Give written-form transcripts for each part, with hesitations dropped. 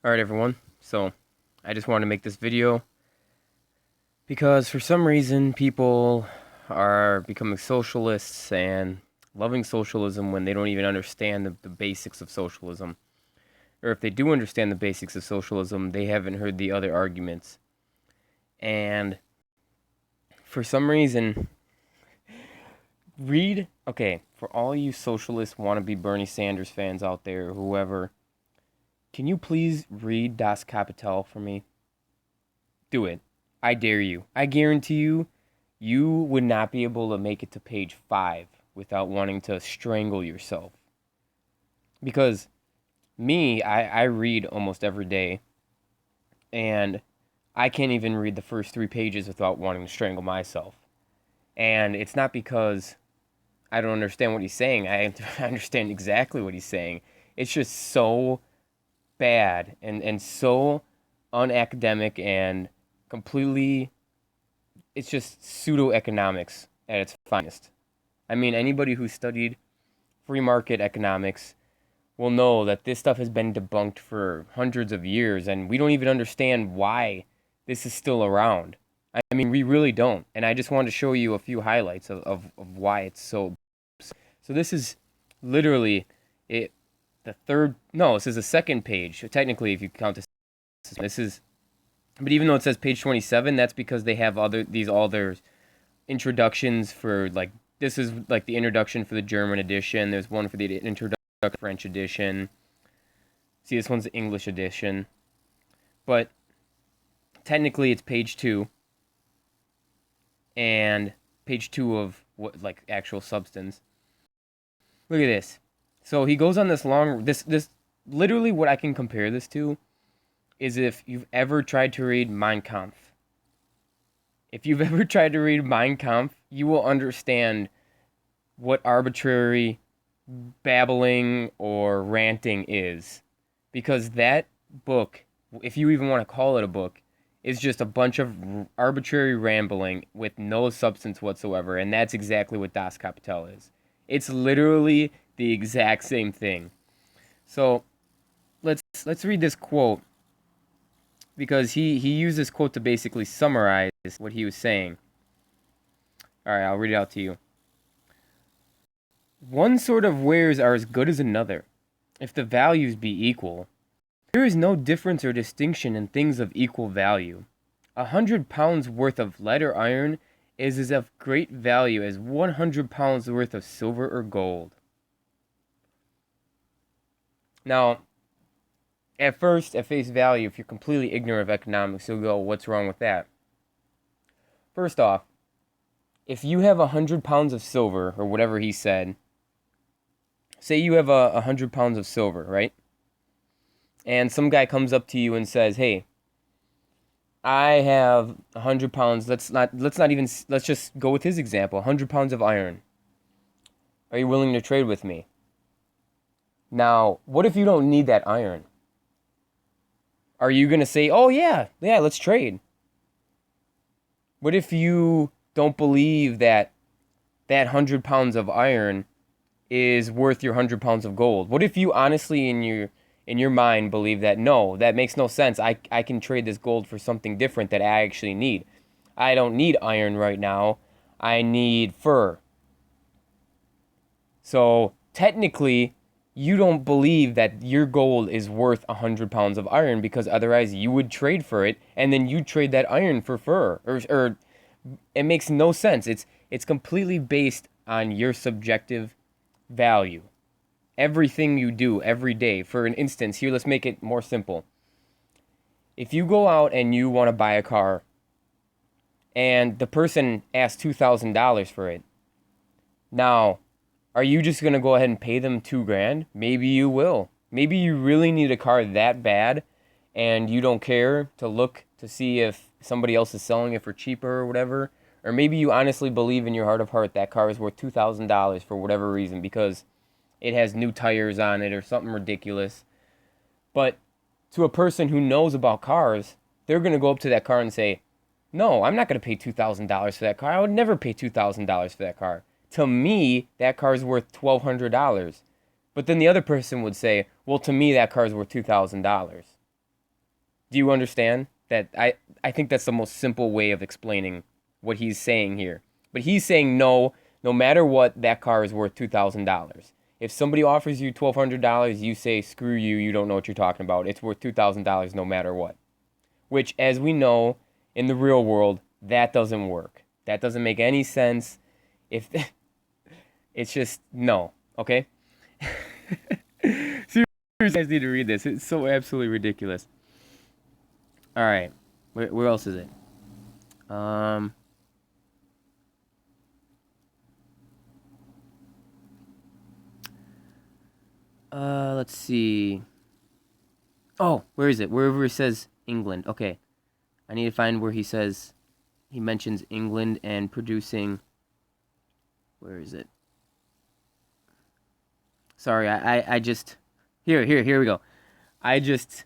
Alright everyone, so I just wanted to make this video because for some reason people are becoming socialists and loving socialism when they don't even understand the basics of socialism. Or if they do understand the basics of socialism, they haven't heard the other arguments. And for some reason, for all you socialist wannabe Bernie Sanders fans out there, whoever, can you please read Das Kapital for me? Do it. I dare you. I guarantee you, you would not be able to make it to page 5 without wanting to strangle yourself. Because I read almost every day, and I can't even read the first 3 pages without wanting to strangle myself. And it's not because I don't understand what he's saying. I understand exactly what he's saying. It's just so bad and so unacademic and completely, it's just pseudo economics at its finest. I mean, anybody who studied free market economics will know that this stuff has been debunked for hundreds of years, and we don't even understand why this is still around. I mean, we really don't. And I just wanted to show you a few highlights of why it's so. So this is literally it. The third, no, this is the second page. Technically, if you count this is, but even though it says page 27, that's because they have all their introductions for, like, this is like the introduction for the German edition. There's one for the introduction French edition. See, this one's the English edition. But technically it's page 2. And page 2 of what, like, actual substance. Look at this. So he goes on this long, this literally what I can compare this to is if you've ever tried to read Mein Kampf. If you've ever tried to read Mein Kampf, you will understand what arbitrary babbling or ranting is. Because that book, if you even want to call it a book, is just a bunch of arbitrary rambling with no substance whatsoever. And that's exactly what Das Kapital is. It's literally the exact same thing. So let's read this quote, because he used this quote to basically summarize what he was saying. All right, I'll read it out to you. One sort of wares are as good as another, if the values be equal. There is no difference or distinction in things of equal value. 100 pounds worth of lead or iron is as of great value as 100 pounds worth of silver or gold. Now, at first, at face value, if you're completely ignorant of economics, you'll go, what's wrong with that? First off, if you have 100 pounds of silver, or whatever he said, say you have 100 pounds of silver, right? And some guy comes up to you and says, hey, I have 100 pounds, let's just go with his example, 100 pounds of iron. Are you willing to trade with me? Now, what if you don't need that iron? Are you going to say, oh yeah, let's trade? What if you don't believe that 100 pounds of iron is worth your 100 pounds of gold? What if you honestly in your mind believe that, no, that makes no sense. I can trade this gold for something different that I actually need. I don't need iron right now. I need fur. So technically, you don't believe that your gold is worth 100 pounds of iron, because otherwise you would trade for it, and then you trade that iron for fur. Or it makes no sense. It's completely based on your subjective value. Everything you do every day. For an instance, here, let's make it more simple. If you go out and you want to buy a car, and the person asks $2,000 for it, now, are you just going to go ahead and pay them $2,000? Maybe you will. Maybe you really need a car that bad, and you don't care to look to see if somebody else is selling it for cheaper or whatever. Or maybe you honestly believe in your heart of heart that car is worth $2,000 for whatever reason, because it has new tires on it or something ridiculous. But to a person who knows about cars, they're going to go up to that car and say, no, I'm not going to pay $2,000 for that car. I would never pay $2,000 for that car. To me, that car is worth $1,200. But then the other person would say, well, to me, that car is worth $2,000. Do you understand that? I think that's the most simple way of explaining what he's saying here. But he's saying no, no matter what, that car is worth $2,000. If somebody offers you $1,200, you say, screw you, you don't know what you're talking about. It's worth $2,000 no matter what. Which, as we know, in the real world, that doesn't work. That doesn't make any sense. If it's just, no, okay? Seriously, you guys need to read this. It's so absolutely ridiculous. All right, where else is it? Let's see. Oh, where is it? Wherever it says England. Okay. I need to find where he mentions England and producing. Where is it? Sorry, I just. Here we go. I just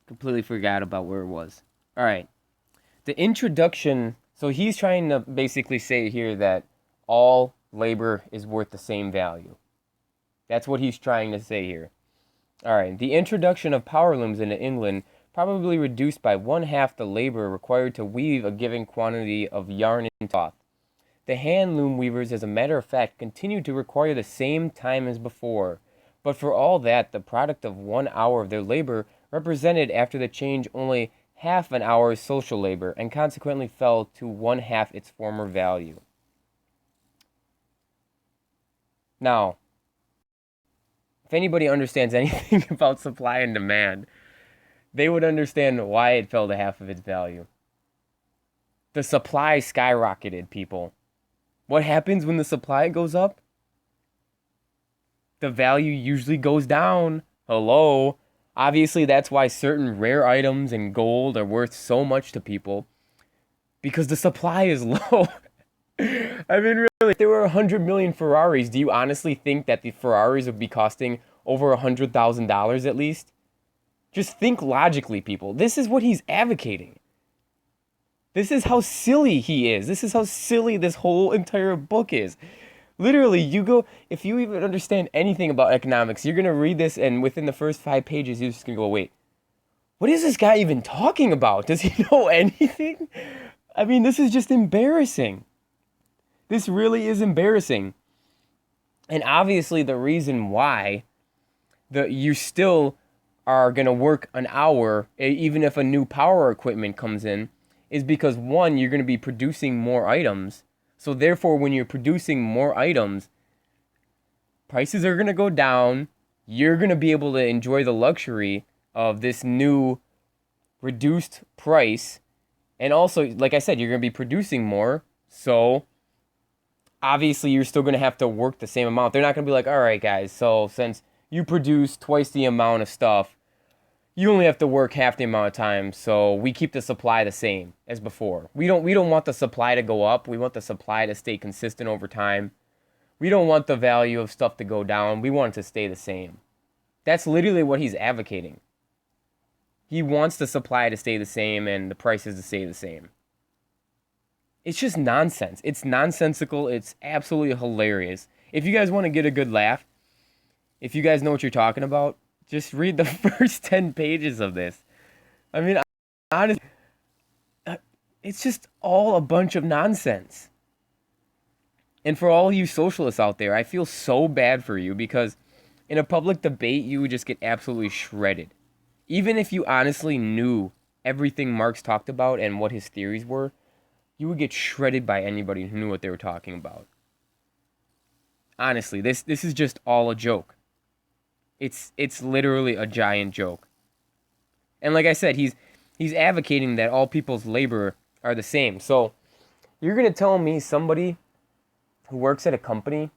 completely forgot about where it was. All right. The introduction. So he's trying to basically say here that all labor is worth the same value. That's what he's trying to say here. All right. The introduction of power looms into England probably reduced by 1/2 the labor required to weave a given quantity of yarn and cloth. The hand loom weavers, as a matter of fact, continued to require the same time as before, but for all that, the product of 1 hour of their labor represented after the change only half an hour's social labor, and consequently fell to 1/2 its former value. Now, if anybody understands anything about supply and demand, they would understand why it fell to half of its value. The supply skyrocketed, people. What happens when the supply goes up? The value usually goes down. Hello? Obviously, that's why certain rare items and gold are worth so much to people. Because the supply is low. I mean, really, if there were 100 million Ferraris, do you honestly think that the Ferraris would be costing over $100,000 at least? Just think logically, people. This is what he's advocating. This is how silly he is. This is how silly this whole entire book is. Literally, if you even understand anything about economics, you're going to read this, and within the first 5 pages, you're just going to go, wait, what is this guy even talking about? Does he know anything? I mean, this is just embarrassing. This really is embarrassing. And obviously, the reason why you still are going to work an hour, even if a new power equipment comes in, is because, one, you're going to be producing more items. So therefore, when you're producing more items, prices are going to go down. You're going to be able to enjoy the luxury of this new reduced price. And also, like I said, you're going to be producing more. So obviously, you're still going to have to work the same amount. They're not going to be like, all right, guys, so since you produce twice the amount of stuff, you only have to work half the amount of time, so we keep the supply the same as before. We don't want the supply to go up. We want the supply to stay consistent over time. We don't want the value of stuff to go down. We want it to stay the same. That's literally what he's advocating. He wants the supply to stay the same and the prices to stay the same. It's just nonsense. It's nonsensical. It's absolutely hilarious. If you guys want to get a good laugh, if you guys know what you're talking about, just read the first 10 pages of this. I mean, honestly, it's just all a bunch of nonsense. And for all you socialists out there, I feel so bad for you because in a public debate, you would just get absolutely shredded. Even if you honestly knew everything Marx talked about and what his theories were, you would get shredded by anybody who knew what they were talking about. Honestly, this is just all a joke. It's literally a giant joke. And like I said, he's advocating that all people's labor are the same. So you're going to tell me somebody who works at a company,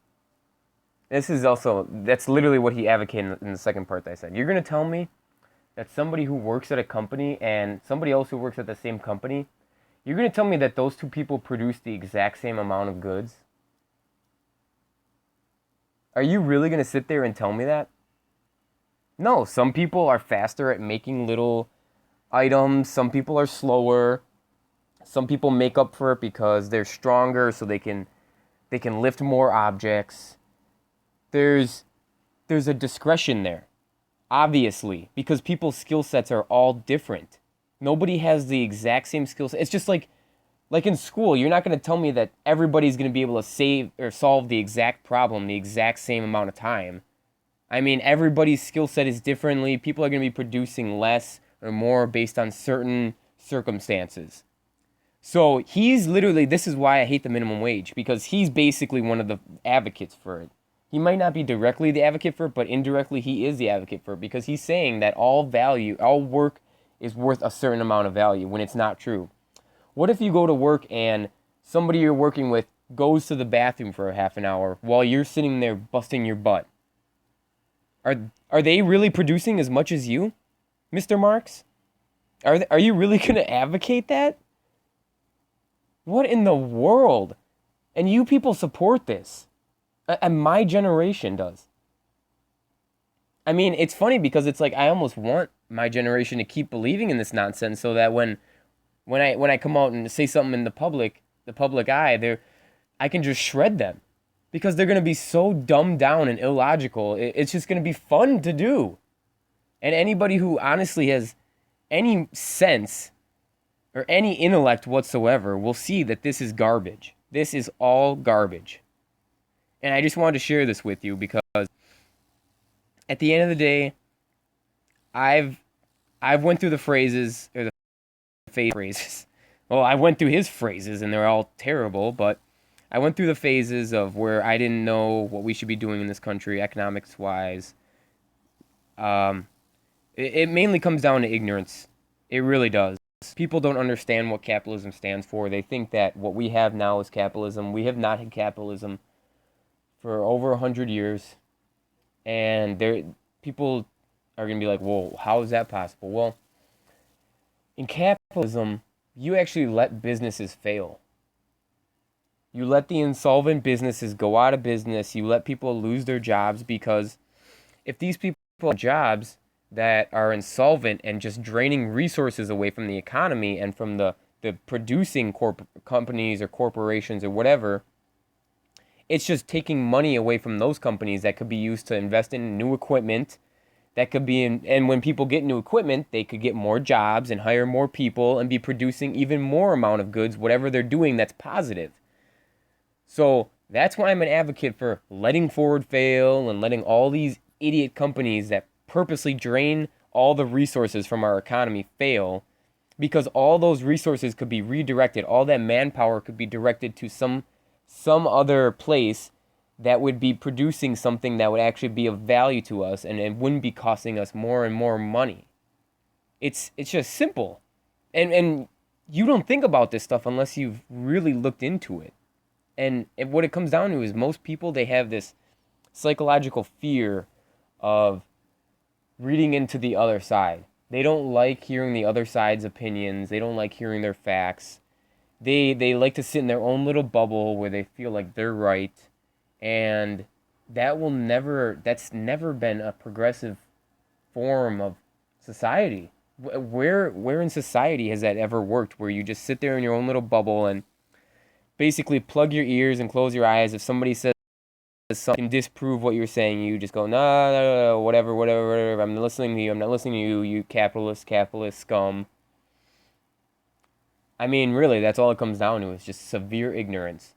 that's literally what he advocated in the second part that I said. You're going to tell me that somebody who works at a company and somebody else who works at the same company, you're going to tell me that those two people produce the exact same amount of goods? Are you really going to sit there and tell me that? No, some people are faster at making little items. Some people are slower. Some people make up for it because they're stronger, so they can lift more objects. There's a discretion there, obviously, because people's skill sets are all different. Nobody has the exact same skill set. It's just like in school, you're not going to tell me that everybody's going to be able to save or solve the exact problem the exact same amount of time. I mean, everybody's skill set is differently. People are going to be producing less or more based on certain circumstances. So he's literally, this is why I hate the minimum wage, because he's basically one of the advocates for it. He might not be directly the advocate for it, but indirectly he is the advocate for it, because he's saying that all work is worth a certain amount of value when it's not true. What if you go to work and somebody you're working with goes to the bathroom for a half an hour while you're sitting there busting your butt? Are they really producing as much as you, Mr. Marx? Are you really going to advocate that? What in the world? And you people support this. And my generation does. I mean, it's funny because it's like I almost want my generation to keep believing in this nonsense so that when I come out and say something in the public eye, I can just shred them. Because they're going to be so dumbed down and illogical. It's just going to be fun to do. And anybody who honestly has any sense or any intellect whatsoever will see that this is garbage. This is all garbage. And I just wanted to share this with you because at the end of the day, I've went through the phrases, or the phrases. Well, I went through his phrases and they're all terrible, but I went through the phases of where I didn't know what we should be doing in this country, economics-wise. It mainly comes down to ignorance. It really does. People don't understand what capitalism stands for. They think that what we have now is capitalism. We have not had capitalism for over 100 years. And people are going to be like, well, how is that possible? Well, in capitalism, you actually let businesses fail. You let the insolvent businesses go out of business. You let people lose their jobs, because if these people have jobs that are insolvent and just draining resources away from the economy and from the producing companies or corporations or whatever, it's just taking money away from those companies that could be used to invest in new equipment. That could be and when people get new equipment, they could get more jobs and hire more people and be producing even more amount of goods, whatever they're doing that's positive. So that's why I'm an advocate for letting Ford fail and letting all these idiot companies that purposely drain all the resources from our economy fail, because all those resources could be redirected. All that manpower could be directed to some other place that would be producing something that would actually be of value to us, and it wouldn't be costing us more and more money. It's just simple. And you don't think about this stuff unless you've really looked into it. And what it comes down to is most people, they have this psychological fear of reading into the other side. They don't like hearing the other side's opinions. They don't like hearing their facts. They like to sit in their own little bubble where they feel like they're right. And that's never been a progressive form of society. Where in society has that ever worked, where you just sit there in your own little bubble and basically plug your ears and close your eyes? If somebody says something disprove what you're saying, you just go, no, whatever, I'm not listening to you, you capitalist scum. I mean, really, that's all it comes down to, is just severe ignorance.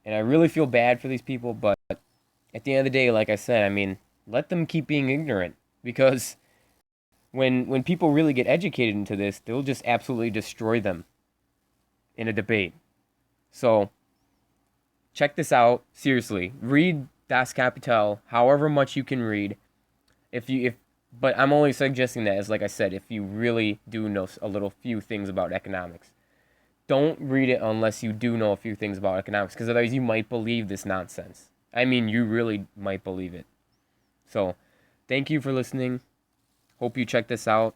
And I really feel bad for these people, but at the end of the day, like I said, I mean, let them keep being ignorant, because when people really get educated into this, they'll just absolutely destroy them in a debate. So check this out. Seriously, read Das Kapital, however much you can read. But I'm only suggesting that, as like I said, if you really do know a few things about economics. Don't read it unless you do know a few things about economics, because otherwise you might believe this nonsense. I mean, you really might believe it. So, thank you for listening. Hope you check this out.